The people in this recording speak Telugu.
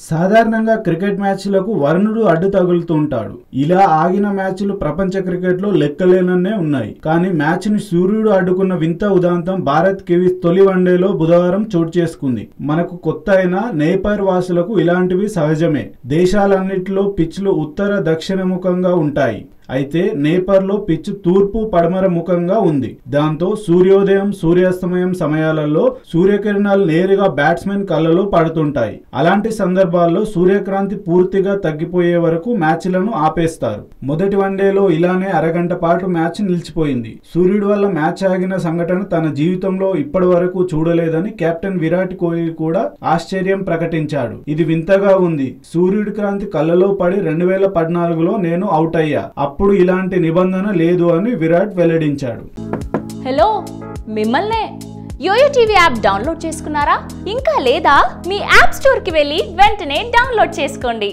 సాధారణంగా క్రికెట్ మ్యాచ్లకు వరుణుడు అడ్డు తగులుతూ ఉంటాడు. ఇలా ఆగిన మ్యాచ్లు ప్రపంచ క్రికెట్ లో లెక్కలేనన్నే ఉన్నాయి. కానీ మ్యాచ్ ని సూర్యుడు అడ్డుకున్న వింత ఉదాంతం భారత్ కివీస్ తొలి వన్డేలో బుధవారం చోటు చేసుకుంది. మనకు కొత్త అయిన నేపాల్ వాసులకు ఇలాంటివి సహజమే. దేశాలన్నిటిలో పిచ్లు ఉత్తర దక్షిణ ముఖంగా ఉంటాయి. అయితే నేపాల్లో పిచ్ తూర్పు పడమర ముఖంగా ఉంది. దాంతో సూర్యోదయం సూర్యాస్తమయం సమయాలలో సూర్యకిరణాలు నేరుగా బ్యాట్స్మెన్ కళ్ళలో పడుతుంటాయి. అలాంటి సందర్భాల్లో సూర్యకాంతి పూర్తిగా తగ్గిపోయే వరకు మ్యాచ్లను ఆపేస్తారు. మొదటి వన్డేలో ఇలానే అరగంట పాటు మ్యాచ్ నిలిచిపోయింది. సూర్యుడి వల్ల మ్యాచ్ ఆగిన సంఘటన తన జీవితంలో ఇప్పటి వరకు చూడలేదని కెప్టెన్ విరాట్ కోహ్లీ కూడా ఆశ్చర్యం ప్రకటించాడు. ఇది వింతగా ఉంది. సూర్యుడి కాంతి కళ్ళలో పడి 2014లో నేను అవుట్ అయ్యా. అప్పుడు ఇలాంటి నిబంధన లేదు అని విరాట్ వెల్లడించాడు. హలో, మిమ్మల్నే యోయో టీవీ యాప్ డౌన్లోడ్ చేసుకున్నారా? ఇంకా లేదా? మీ యాప్ స్టోర్ కి వెళ్ళి వెంటనే డౌన్లోడ్ చేసుకోండి.